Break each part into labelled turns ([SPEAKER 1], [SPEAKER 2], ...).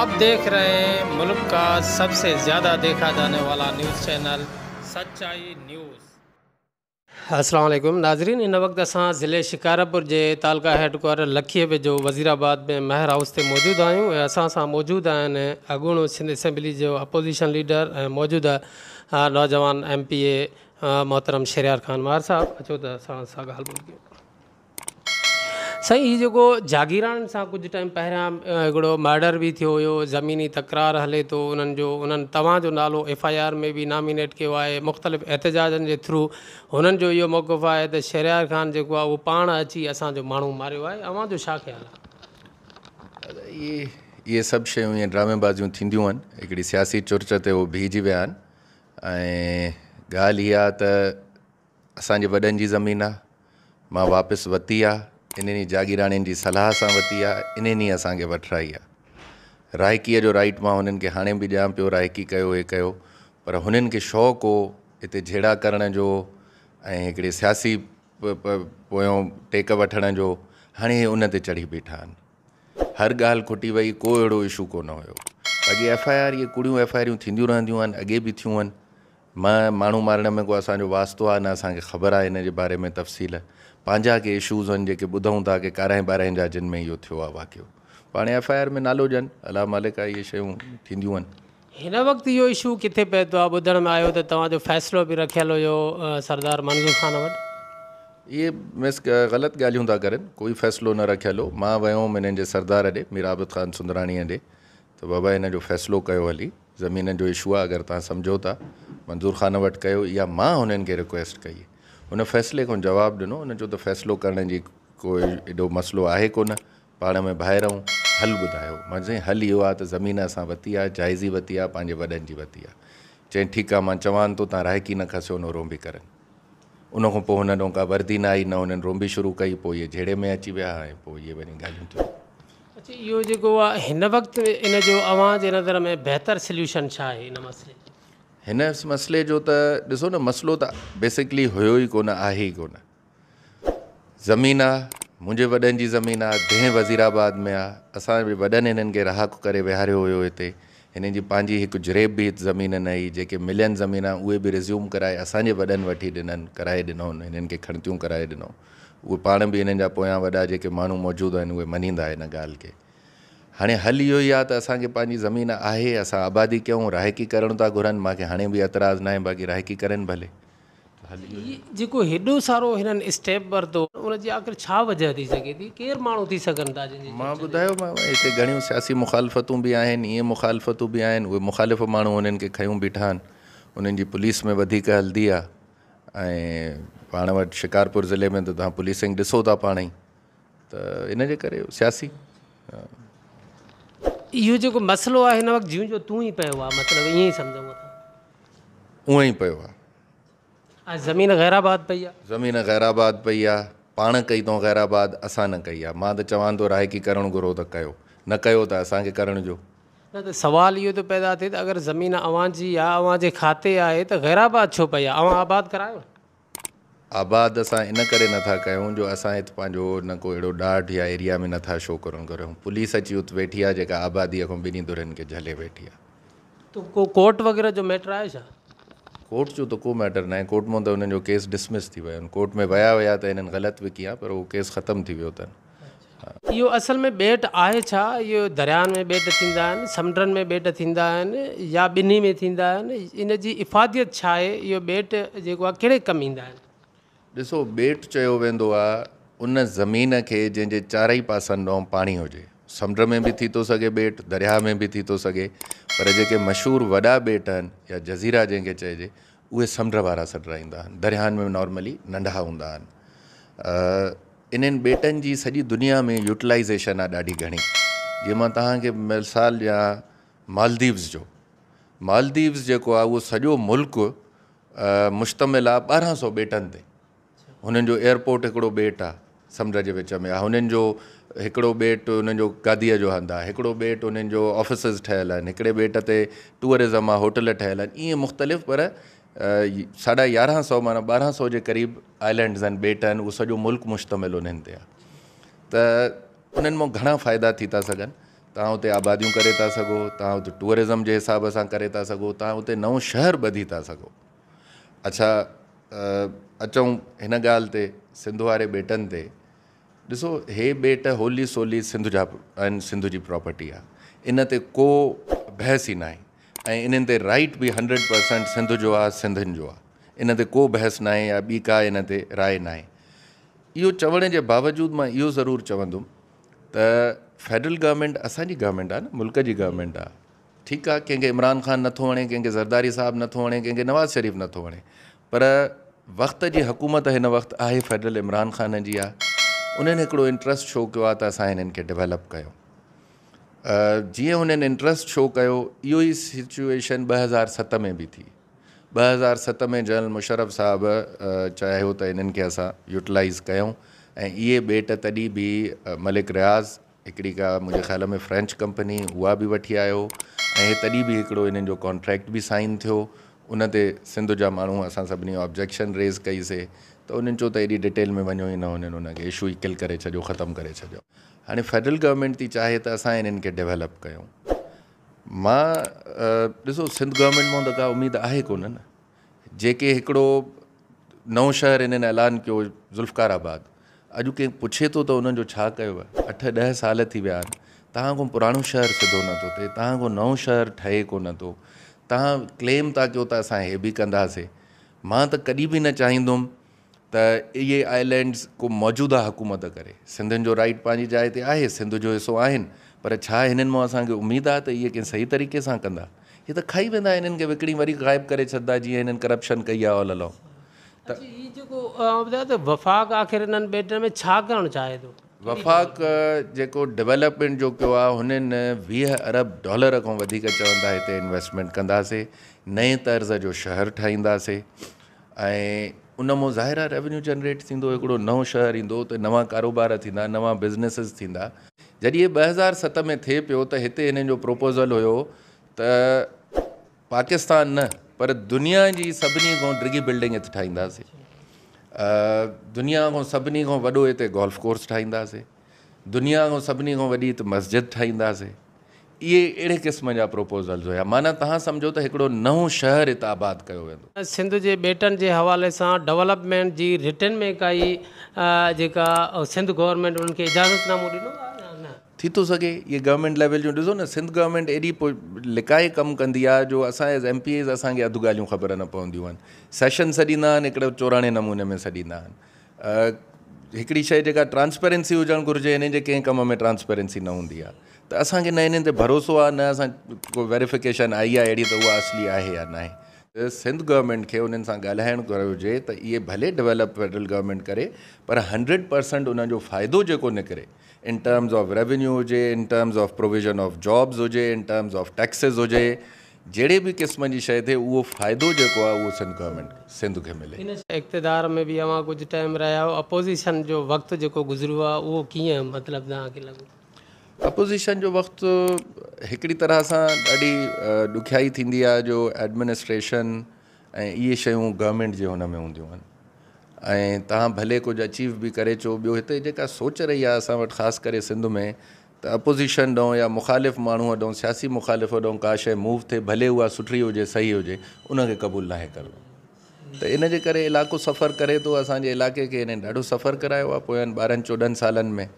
[SPEAKER 1] आप देख रहे हैं मुल्क का सबसे ज़्यादा देखा जाने वाला न्यूज़ चैनल सच्चाई न्यूज़। अस्सलाम वालेकुम नाज़रीन, इन वक्त असां ज़िले शिकारपुर जे तालका हेडक्वार्टर लखीअ वेझो वज़ीराबाद में महर हाउस ते मौजूदु आहियूं ऐं असां सां मौजूदु आहिनि अॻूणो सिंध असेंबली जो अपोज़िशन लीडर ऐं मौजूदा नौजवान MPA मोहतरम शहरयार ख़ान मार साहब। अचो त असां सां ॻाल्हि ॿोल कयूं। साईं, हीउ जेको जागीरान सां कुझु टाइम पहिरियां हिकिड़ो मर्डर बि थियो हुयो, ज़मीनी तकरार हले थो, उन्हनि तव्हांजो नालो FIR में बि नॉमिनेट कयो आहे, मुख़्तलिफ़ एहतजाजनि जे थ्रू हुननि जो इहो मौक़िफ़ आहे त शहरयार ख़ान जेको आहे उहो पाण अची असांजो माण्हू मारियो आहे। अव्हांजो छा ख़्यालु आहे?
[SPEAKER 2] इहे सभु शयूं ईअं ड्रामेबाज़ियूं थींदियूं आहिनि, हिकिड़ी सियासी चुर्च ते उहो बीहजी विया आहिनि। ऐं ॻाल्हि इहा त असांजे वॾनि जी ज़मीन आहे, मां वापसि वरिती आहे, इन्हनि जागीराणियुनि जी सलाह सां वरिती आहे, इन्हनि असांखे वठराई आहे। राइकीअ जो राइट मां हुननि खे हाणे बि ॾियां पियो, राइकी कयो हे कयो, पर हुननि खे शौक़ु हो हिते झेड़ा करण जो ऐं हिकिड़े सियासी पोयों टेक वठण जो। हाणे हे उन ते चढ़ी बीठा आहिनि, हर ॻाल्हि खुटी वई, को अहिड़ो इशू कोन हुयो। अॻे FIR इहे कूड़ियूं FIR थींदियूं रहंदियूं आहिनि, अॻे बि थियूं आहिनि। माण्हू मारण में को असांजो वास्तो आहे न, असांखे ख़बर आहे हिन जे बारे में तफ़सील। पंहिंजा के इशूज़ आहिनि जेके ॿुधूं था की 11-12 जा जिन में इहो थियो आहे वाक़ियो, पाण FIR में नालो ॾियनि, अला मालिक आहे, इहे शयूं थींदियूं आहिनि।
[SPEAKER 1] हिन वक़्तु इहो इशू किथे पए थो? आहे ॿुधण में आयो त तव्हांजो फ़ैसिलो बि रखियलु हुयो सरदार मंज़ूर ख़ान वटि।
[SPEAKER 2] इहे ग़लति ॻाल्हियूं था करनि, कोई फ़ैसिलो न रखियलु हो। मां वियो हुउमि हिननि जे सरदार ॾे, मीर आबिद ख़ान सुंदराणीअ ॾे, त बाबा हिन जो फ़ैसिलो कयो हली, ज़मीन जो इशू आहे, अगरि तव्हां सम्झो था मंज़ूर ख़ान वटि कयो। इहा मां हुननि खे रिक्वेस्ट कई, हुन फ़ैसिले खां जवाबु ॾिनो, हुन जो त फ़ैसिलो करण जी कोई एॾो मसइलो आहे कोन, पाण में भाइ रहूं, हल ॿुधायो। मां चई हल इहो आहे त ज़मीन असां वरिती आहे, जाइज़ी वरिती आहे, पंहिंजे वॾनि जी वरिती आहे। चई ठीकु आहे, मां चवां थो, तव्हां राइकी न खसियो, न रोंबी करनि। उनखां पोइ हुन ॾों का वर्दी न आई, न हुननि रोंबी शुरू कई, पोइ इहे झेड़े में अची विया ऐं पोइ इहे वञी ॻाल्हियूं थियूं।
[SPEAKER 1] अच्छा, इहो जेको आहे हिन वक़्तु इन जो अव्हां जे नज़र में बहितर सल्यूशन छा आहे हिन मसइले?
[SPEAKER 2] हिन मसइले जो त ॾिसो न, मसइलो त बेसिकली हुयो ई कोन, आहे ई कोन। ज़मीन आहे, मुंहिंजे वॾनि जी ज़मीन आहे, देह वज़ीराबाद में आहे, असांजे वॾनि हिननि खे रहाक करे विहारियो हुयो हिते। हिननि जी पंहिंजी हिकु जुरेब बि ज़मीन न हुई, जेके मिलियनि ज़मीन उहे बि रिज़्यूम कराए असांजे वॾनि वठी ॾिननि, कराए ॾिनो, हिननि खे खणतियूं कराए ॾिनो। उहे पाण बि हिननि जा पोयां वॾा जेके माण्हू मौजूदु आहिनि उहे मञींदा हिन ॻाल्हि खे। हाणे हल इहो ई आहे त असांखे पंहिंजी ज़मीन आहे, असां आबादी कयूं, राइकी करणु था घुरनि, मूंखे हाणे बि एतिराज़ न आहे, बाक़ी राइकी करनि भले।
[SPEAKER 1] जेको हेॾो सारो हिननि स्टेप वरितो, उनजी आख़िर छा वजह थी सघे थी? केरु माण्हू थी सघनि था जिन?
[SPEAKER 2] मां ॿुधायोमांव, हिते घणियूं सियासी मुखालफ़तूं बि आहिनि, ईअं मुखालफ़तूं बि आहिनि, उहे मुखालिफ़ माण्हू उन्हनि खे खयूं बीठा आहिनि, उन्हनि जी पुलिस में वधीक हलंदी आहे। ऐं पाण वटि शिकारपुर ज़िले में त तव्हां पुलिसिंग ॾिसो था पाण ई, त इन जे करे सियासी
[SPEAKER 1] इहो जेको मसइलो आहे हिन वक़्तु जियूं जो तूं ई पियो आहे, मतिलबु ईअं ई सम्झूं था?
[SPEAKER 2] उअं ई पियो आहे।
[SPEAKER 1] ज़मीन ग़ैराबाद पई आहे,
[SPEAKER 2] ज़मीन ग़ैराबाद पई आहे, पाण कई अथऊं ग़ैराबाद, असां न कई आहे। मां त चवां थो राइकी करणु घुरो त कयो, न कयो त असांखे करण जो।
[SPEAKER 1] न त सुवाल इहो थो पैदा थिए त अगरि ज़मीन अव्हांजी आहे, अव्हांजे खाते आहे, त ग़ैराबाद छो पई आहे? अव्हां आबाद करायो?
[SPEAKER 2] आबाद असां इन करे नथा कयूं जो असां हिते पंहिंजो न को अहिड़ो ॾाढ या एरिया में नथा शो करणु घुरूं। पुलिस अची उते वेठी आहे जेका आबादीअ खां ॿिन्ही धुरनि खे झले वेठी आहे।
[SPEAKER 1] त को कोर्ट वग़ैरह जो मैटर आहे छा?
[SPEAKER 2] कोर्ट जो त को मैटर न आहे, कोर्ट मां त हुननि जो केस डिसमिस थी वियो। कोर्ट में विया हुया त हिननि ग़लति विकी आहे, पर उहो केस ख़तमु थी वियो अथनि।
[SPEAKER 1] इहो असल में ॿेट आहे छा? इहो दरियानि में ॿेट थींदा आहिनि, समुंडनि में ॿेट थींदा आहिनि, या ॿिन्ही में थींदा आहिनि? इन जी इफ़ादियत छा आहे? इहो ॿेट जेको आहे कहिड़े कमु ईंदा आहिनि?
[SPEAKER 2] ॾिसो, ॿेट चयो वेंदो आहे उन ज़मीन खे जंहिंजे चारई पासनि ॾांहुं पाणी हुजे। समुंड में बि थी थो सघे ॿेट, दरिया में बि थी थो सघे, पर जेके मशहूरु वॾा ॿेट आहिनि या जज़ीरा जंहिंखे चइजे, उहे समुंड वारा सॾराईंदा आहिनि। दरियानि में नॉर्मली नंढा हूंदा आहिनि। इन्हनि ॿेटनि जी सॼी दुनिया में यूटिलाइज़ेशन आहे ॾाढी घणी। जीअं मां तव्हांखे मिसाल ॾियां मालदीव्स जो, मालदीव्स जेको आहे उहो सॼो मुल्क मुश्तमिल आहे 1200 ॿेटनि ते। हुननि जो एयरपोर्ट हिकिड़ो ॿेट आहे, समुंड जे विच में आहे। हुननि जो हिकिड़ो ॿेट हुननि जो गादीअ जो हंधु आहे, हिकिड़ो ॿेट हुननि जो ऑफिसिस ठहियल आहिनि, हिकिड़े ॿेट ते टूरिज़म आहे, होटल ठहियल आहिनि। ईअं मुख़्तलिफ़, पर 1150 माना 1200 जे क़रीब आइलैंड्स आहिनि, ॿेट आहिनि। उहो सॼो मुल्क मुश्तमिल उन्हनि ते आहे। त उन्हनि मां घणा फ़ाइदा थी था सघनि। तव्हां उते आबादियूं करे था सघो, तव्हां उते टूरिज़म जे हिसाब सां करे था सघो, तव्हां उते नओं शहर ॿधी था सघो। अच्छा, अचूं हिन ॻाल्हि ते, सिंध वारे ॿेटनि ते। ॾिसो, हे ॿेट होली सोली सिंध जा आहिनि, सिंध जी प्रॉपर्टी आहे, इन ते को बहस ई न आहे। ऐं इन्हनि ते राइट बि 100% सिंध जो आहे, सिंधियुनि जो आहे, इन ते को बहस न आहे या ॿी का इन ते राय न आहे। इहो चवण जे बावजूदि मां इहो ज़रूरु चवंदुमि त फेडरल गवर्नमेंट असांजी गवर्नमेंट आहे न, मुल्क जी गवर्नमेंट आहे। ठीकु आहे, कंहिंखे इमरान ख़ान नथो वणे, कंहिंखे ज़रदारी साहिबु नथो वणे, कंहिंखे नवाज़ शरीफ़ नथो वणे, पर वक़्त जी हुकूमत हिन वक़्तु आहे फेडरल इमरान ख़ान जी आहे। उन्हनि हिकिड़ो इंट्रस्ट शो कयो आहे त असां हिननि खे डेवलप कयूं। जीअं हुननि इंट्रस्ट शो कयो, इहो ई सिचुएशन 2007 में बि थी। 2007 में जनरल मुशर्रफ साहिबु चाहियो त इन्हनि खे असां यूटिलाइज़ कयूं, ऐं इहे ॿेट तॾहिं बि मलिक रियाज़ हिकिड़ी का मुंहिंजे ख़्याल में फ्रेंच कंपनी, उहा बि वठी आयो, ऐं तॾहिं बि हिकिड़ो इन्हनि जो कॉन्ट्रैक्ट बि साइन थियो। उन ते सिंध जा माण्हू असां सभिनी ऑब्जेक्शन रेज़ कईसीं, त उन्हनि चयो त एॾी डिटेल में वञो ई न, उन्हनि उनखे इशू ई किल करे छॾियो, ख़तमु करे छॾियो। हाणे फेडरल गवर्नमेंट थी चाहे त असां इन्हनि खे डेवलप कयूं। मां ॾिसो, सिंध गवर्नमेंट मां त का उमेदु आहे कोन न। जेके हिकिड़ो नओं शहर इन्हनि ऐलान कयो, ज़ुल्फ़काराबाद, अॼु कंहिं पुछे थो त उन्हनि जो छा कयो आहे? 8-10 साल थी विया आहिनि, तव्हां खां पुराणो शहर सिधो नथो थिए, तव्हां खां नओं शहर ठहे कोन थो, तव्हां क्लेम था कयो त असां हे बि कंदासीं। मां त कॾहिं बि न चाहींदुमि त इहे आइलैंड्स को मौजूदा हुकूमत करे। सिंधियुनि जो राइट पंहिंजी जाइ ते आहे, सिंध जो हिसो आहिनि, पर छा हिननि मां असांखे उमेदु आहे त इहे कंहिं सही तरीक़े सां कंदा? हे त खाई वेंदा, हिननि खे विकिणी वरी ग़ाइबु करे छॾंदा, जीअं हिननि करप्शन कई आहे ऑल अलोंग।
[SPEAKER 1] अच्छा, ये जेको ॿुधायो त वफ़ाक़ आख़िर इन्हनि ॿेटनि में छा करणु चाहे थो?
[SPEAKER 2] वफ़ाक़ जेको डेवलपमेंट जो कयो आहे, हुननि $20 अरब खां वधीक चवंदा हिते इन्वेस्टमेंट कंदासीं, नए तर्ज़ जो शहर ठाहींदासीं, ऐं उन मां ज़ाहिर आहे रेवेन्यू जनरेट थींदो, हिकिड़ो नओं शहर ईंदो त नवां कारोबार थींदा, नवां बिज़नेसिस थींदा। जॾहिं 2007 में थिए पियो त हिते हिननि जो प्रोपोज़ल हुयो त पाकिस्तान न पर दुनिया जी सभिनी खां डिघी बिल्डिंग हिते ठाहींदासीं, दुनिया खां सभिनी खां वॾो हिते गोल्फ कोर्स ठाहींदासीं, दुनिया खां सभिनी खां वॾी हिते मस्जिद ठाहींदासीं। इहे अहिड़े क़िस्म जा प्रोपोज़ल्स हुया। माना तव्हां सम्झो त हिकिड़ो नओं शहर हिते आबाद कयो वेंदो।
[SPEAKER 1] सिंध जे ॿेटनि जे हवाले सां डेवलपमेंट जी रिटर्न में काई जेका सिंध गवर्नमेंट उन्हनि खे इजाज़तनामो ॾिनो आहे या न?
[SPEAKER 2] थी थो सघे, इहे गवर्नमेंट लेवल जो ॾिसो न, सिंध गवर्नमेंट एॾी लिकाए कमु कंदी आहे जो असां एज़ MPs असांखे अधु ॻाल्हियूं ख़बर न पवंदियूं आहिनि। सेशन सॾींदा आहिनि, हिकिड़ो चोराणे नमूने में सॾींदा आहिनि। हिकिड़ी शइ जेका ट्रांसपेरेंसी हुजणु घुरिजे, हिन जे कंहिं कम में ट्रांसपेरेंसी न हूंदी आहे, त असांखे न हिननि ते भरोसो आहे, न असां को वेरिफिकेशन आई आहे अहिड़ी त उहा असली आहे या न आहे। सिंध गवर्नमेंट खे उन्हनि सां ॻाल्हाइणु घुरिजे त इहे भले डेवलप फेडरल गवर्नमेंट करे, पर 100% उनजो फ़ाइदो जेको निकिरे, इन टर्म्स ऑफ रेवेन्यू हुजे, in terms of provision of jobs हुजे, इन टर्म्स ऑफ टैक्सिस हुजे, जहिड़े बि क़िस्म जी शइ थिए, उहो फ़ाइदो जेको आहे उहो सिंध गवर्नमेंट सिंध खे मिले।
[SPEAKER 1] इन इक़्तिदार में बि अवां कुझु टाइम रहिया आहियो, अपोज़िशन जो वक़्तु जेको गुज़रियो आहे उहो कीअं मतिलबु तव्हांखे लॻो?
[SPEAKER 2] अपोज़िशन जो वक़्तु हिकिड़ी तरह सां ॾाढी ॾुखियाई थींदी आहे, जो एडमिनिस्ट्रेशन ऐं इहे शयूं गवर्नमेंट जे हुन में हूंदियूं आहिनि, ऐं तव्हां भले कुझु अचीव बि करे अचो। ॿियो हिते जेका सोच रही आहे असां वटि ख़ासि करे सिंध में, त अपोज़िशन ॾांहुं या मुख़ालिफ़ माण्हू ॾांहुं, सियासी मुख़ालिफ़ ॾांहुं का शइ मूव थिए, भले उहा सुठी हुजे, सही हुजे, उनखे क़बूल नाहे करिणो। त इन जे करे इलाइक़ो सफ़र करे थो, असांजे इलाइक़े खे हिन ॾाढो सफ़र करायो आहे पोयनि 12-14 सालनि में।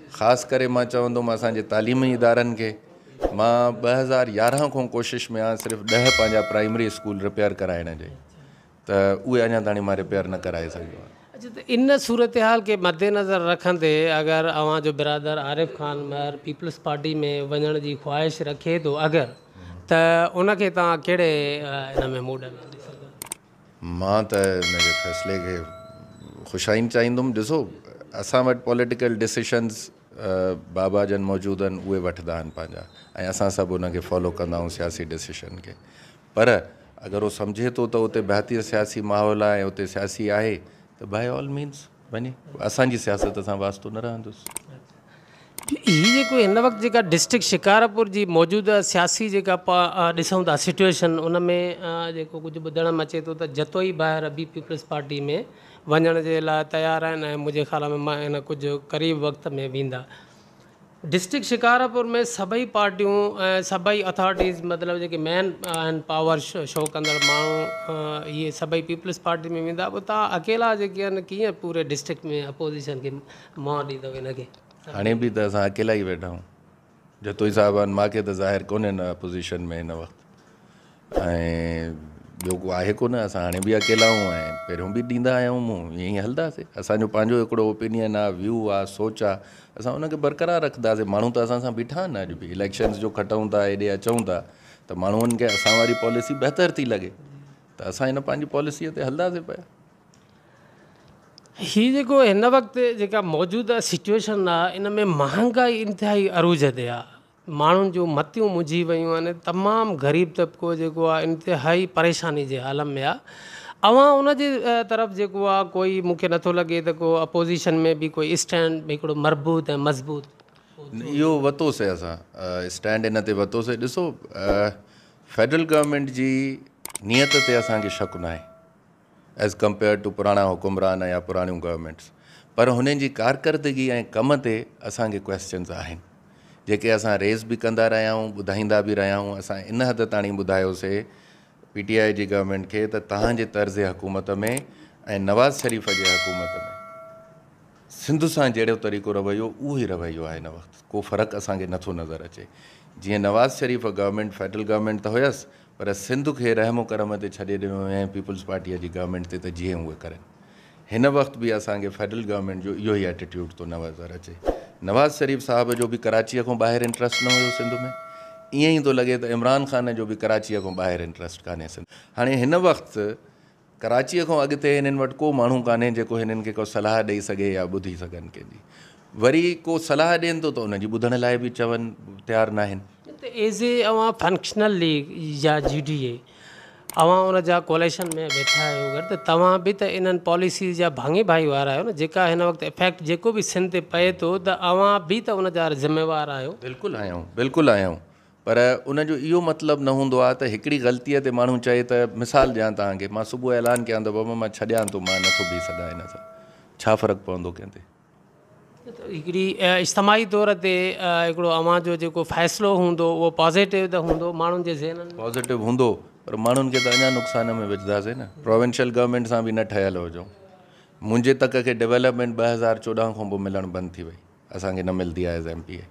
[SPEAKER 2] ख़ासि करे मां चवंदुमि असांजे तालीमी इदारनि खे, मां 2011 खां कोशिशि में आहियां सिर्फ़ु 10 पंहिंजा प्राइमरी स्कूल रिपेयर कराइण जे, त उहे अञा ताणी मां रिपेयर न कराए सघियो आहियां।
[SPEAKER 1] अच्छा, त इन सूरत हाल खे मद्देनज़र रखंदे अगरि अव्हां जो बिरादर आरिफ़ ख़ान महर पीपल्स पार्टी में वञण जी ख़्वाहिश रखे थो अगरि, त उनखे तव्हां कहिड़े इन में मूड में ॾिसंदा?
[SPEAKER 2] मां त हिनजे फ़ैसिले खे ख़ुशाइनि चाहींदुमि। ॾिसो, असां वटि पॉलिटिकल डिसीशन्स बाबा जन मौजूदु आहिनि, उहे वठंदा आहिनि पंहिंजा, ऐं असां सभु उनखे फॉलो कंदा आहियूं सियासी डिसीशन खे। पर अगरि उहो सम्झे थो त उते बहितर सियासी माहौल आहे, उते सियासी आहे, त बाय ऑल मीन्स वञे, असांजी सियासत सां वास्तो न रहंदुसि।
[SPEAKER 1] हीअ जेको हिन वक़्तु जेका डिस्ट्रिक्ट शिकारपुर जी मौजूदा सियासी जेका ॾिसूं था सिचुएशन, उन में जेको कुझु ॿुधण में अचे थो त जतोई ॿाहिरि बि पीपल्स पार्टी में वञण जे लाइ तयारु आहिनि, ऐं मुंहिंजे ख़्याल में मां हिन कुझु क़रीब वक़्त में वेंदा। डिस्ट्रिक्ट शिकारपुर में सभई पार्टियूं सभई अथॉरिटीज़ मतिलबु जेके मेन आहिनि पावर शो कंदड़ माण्हू इहे सभई पीपल्स पार्टी में वेंदा। पोइ तव्हां अकेला जेके आहिनि कीअं पूरे डिस्ट्रिक्ट में अपोज़िशन खे मुंहुं ॾींदव हिनखे?
[SPEAKER 2] हाणे बि त असां अकेला ई वेठा आहियूं। जतोई साहिब आहिनि, मूंखे त ज़ाहिर कोन्हे न अपोज़िशन में हिन वक़्तु, ऐं ॿियो को आहे कोन। असां हाणे बि अकेला आहियूं ऐं पहिरियों बि ॾींदा आया आहियूं मुंहुं, ईअं ई हलंदासीं। असांजो पंहिंजो हिकिड़ो ओपिनियन आहे, व्यू आहे, सोच आहे, असां हुनखे बरक़रार रखंदासीं। माण्हू त असां सां बीठा आहिनि, अॼु बि इलेक्शन्स जो खटूं था, हेॾे अचूं था, त माण्हुनि खे असां वारी पॉलिसी बहितर थी लॻे त असां हिन पंहिंजी पॉलिसीअ ते हलंदासीं पिया।
[SPEAKER 1] हीअ जेको हिन वक़्तु जेका मौजूदा सिचुएशन आहे, इन में महांगाई इंतिहाई अरूज ते आहे। माण्हुनि जूं मतियूं मुंझी वियूं आहिनि। तमामु ग़रीब तबिको जेको आहे इंतिहाई परेशानी जे हाल में आहे। अवां उनजे तरफ़ जेको आहे कोई मूंखे नथो लॻे त को अपोज़िशन में बि कोई स्टैंड हिकिड़ो मरबूत ऐं मज़बूत
[SPEAKER 2] इहो वरितोसीं। असां स्टैंड इन ते वरितोसीं। ॾिसो, फेडरल गवर्नमेंट जी नियत ते असांखे शक न आहे एज़ कंपेयर टू पुराणा हुकुमरान या पुराणियूं गवर्नमेंट्स, पर हुननि जी कारकर्दगी ऐं कम ते असांखे क्वेश्चन्स आहिनि, जेके असां रेज़ बि कंदा रहिया आहियूं, ॿुधाईंदा बि रहिया आहियूं। असां इन हद ताणी ॿुधायोसीं PTI जी गवर्नमेंट खे त तव्हांजे तर्ज़ हुकूमत में ऐं नवाज़ शरीफ़ जे हुकूमत में सिंध सां जहिड़ो तरीक़ो रवैयो उहो ई रवैयो आहे। हिन वक़्तु को फ़र्क़ु असांखे नथो नज़र अचे। जीअं नवाज़ शरीफ़ गवर्नमेंट फेडरल गवर्नमेंट त हुयसि, पर सिंध खे रहमो करम ते छॾे ॾिनो ऐं पीपल्स पार्टीअ जी गवर्नमेंट ते त जीअं उहे करनि। हिन वक़्तु बि असांखे फेडरल गवर्नमेंट जो इहो ई एटीट्यूड थो नज़र अचे। नवाज़ शरीफ़ साहिब जो बि कराचीअ खां ॿाहिरि इंट्रस्ट न हुयो सिंध में, ईअं ई थो लॻे त इमरान ख़ान जो बि कराचीअ खां ॿाहिरि इंट्रस्ट कान्हे सिंध। हाणे हिन वक़्तु कराचीअ खां अॻिते हिननि वटि को माण्हू कान्हे जेको हिननि खे को सलाह ॾेई सघे या ॿुधी सघनि कंहिंजी। वरी को सलाह ॾियनि थो त उनजी ॿुधण लाइ बि चवनि तयारु न आहिनि।
[SPEAKER 1] त एज़ ए अवां फंक्शनल लीग या GDA अवां उन जा कोलेशन में वेठा आहियो, अगरि त तव्हां बि त इन्हनि पॉलिसीज़ जा भाङे भाई वारा आहियो न, जेका हिन वक़्तु इफेक्ट जेको बि सिंध ते पए थो त अवां बि त उन जा ज़िम्मेवार आहियो।
[SPEAKER 2] बिल्कुलु आहियूं, बिल्कुलु आहियूं, पर उनजो इहो मतिलबु न हूंदो आहे त हिकिड़ी ग़लतीअ ते माण्हू चए त मिसाल ॾियां तव्हांखे, मां सुबुह ऐलान कयां त बाबा मां छॾियां थो, मां नथो बीह सघां हिन सां, छा फ़र्क़ु पवंदो कंहिं ते?
[SPEAKER 1] हिकिड़ी इज्तिमाही तौर ते हिकिड़ो अवां जो जेको फ़ैसिलो हूंदो उहो पॉज़िटिव त हूंदो माण्हुनि जे ज़हननि में?
[SPEAKER 2] पॉज़िटिव हूंदो, पर माण्हुनि खे त अञा नुक़सान में विझंदासीं न। प्रोविंशियल गवर्नमेंट सां बि न ठहियल हुजऊं। मुंहिंजे तक खे डेवलपमेंट 2014 खां पोइ मिलणु बंदि थी वई, असांखे न मिलंदी आहे एज़ MPA।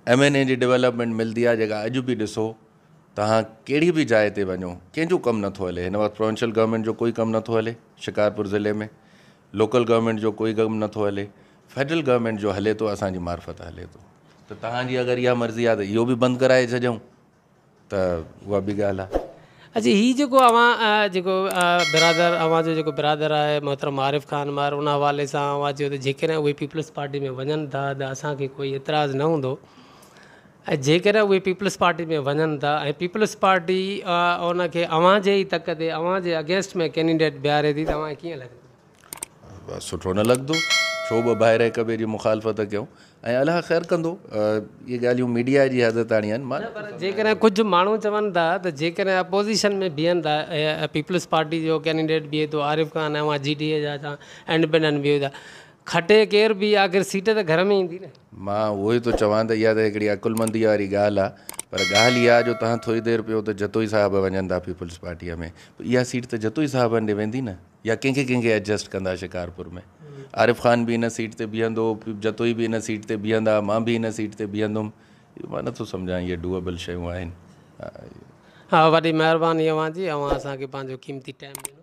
[SPEAKER 2] MNA जी डेवलपमेंट मिलंदी आहे, जेका अॼु बि ॾिसो तव्हां कहिड़ी बि जाइ ते वञो कंहिंजो कमु नथो हले। हिन वक़्तु प्रोविंशियल गवर्नमेंट जो कोई कमु नथो हले शिकारपुर ज़िले में, लोकल गवर्नमेंट जो कोई कमु नथो हले, फेडरल गवर्नमेंट जो हले थो, असांजी मार्फत हले थो। त तव्हांजी अगरि इहा मर्ज़ी आहे त इहो बि बंदि कराए छॾियऊं त उहा बि ॻाल्हि आहे।
[SPEAKER 1] अच्छा, हीअ जेको अवां जेको बिरादर अवां जो जेको बिरादर आहे मोहतरम आरिफ़ ख़ान मार, उन हवाले सां अवां चयो त जेकॾहिं उहे पीपल्स पार्टी में वञनि था त असांखे कोई एतिराज़ु न हूंदो, ऐं जेकॾहिं उहे पीपल्स पार्टी में वञनि था ऐं पीपल्स पार्टी उनखे अवां जे ई तक ते अवां जे अगेंस्ट में कैंडिडेट बीहारे थी, तव्हांखे कीअं लॻंदो?
[SPEAKER 2] सुठो न लॻंदो, छो बि ॿाहिरि हिक ॿिए जी मुखालफ़त कयूं, ऐं अलाह ख़ैरु कंदो। इहे ॻाल्हियूं मीडिया जी हद ताणी आहिनि।
[SPEAKER 1] पर जेकॾहिं कुझु माण्हू चवनि था त जेकॾहिं अपोज़िशन में बीहनि था, पीपल्स पार्टी जो कैंडिडेट बीहे थो, आरिफ़ ख़ान ऐं उहा GDA जा था इंडिपेंडेंट बीहे था, खटे केर बि आख़िर सीट त घर में ईंदी न। मां
[SPEAKER 2] उहो ई थो चवां त इहा त हिकिड़ी अकुलमंदी वारी ॻाल्हि आहे, पर ॻाल्हि इहा जो तव्हां थोरी देरि पियो त जतोई साहिब वञनि था पीपल्स पार्टीअ में, इहा सीट त जतोई साहिबनि ॾे वेंदी न, या कंहिंखे कंहिंखे एडजस्ट कंदा शिकारपुर में। आरिफ़ ख़ान बि हिन सीट ते बीहंदो, जतोई बि हिन सीट ते बीहंदा, मां बि हिन सीट ते बीहंदुमि। मां नथो सम्झां इहे डूएबल शयूं आहिनि।
[SPEAKER 1] हा, वॾी महिरबानी अवां जी, अवां असांखे पंहिंजो कीमती टाइम ॾिनो।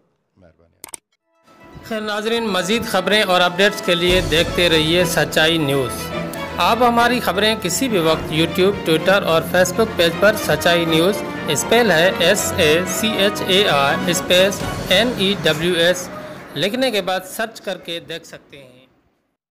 [SPEAKER 1] खैर नाज़रीन, मज़ीद ख़बरें और अपडेट्स के लिए देखते रहिए सच्चाई न्यूज़। आप हमारी खबरें किसी भी वक्त YouTube, ट्विटर और फेसबुक पेज पर सच्चाई न्यूज़ स्पेल है SACHAI स्पेस NEWS लिखने के बाद सर्च करके देख सकते हैं।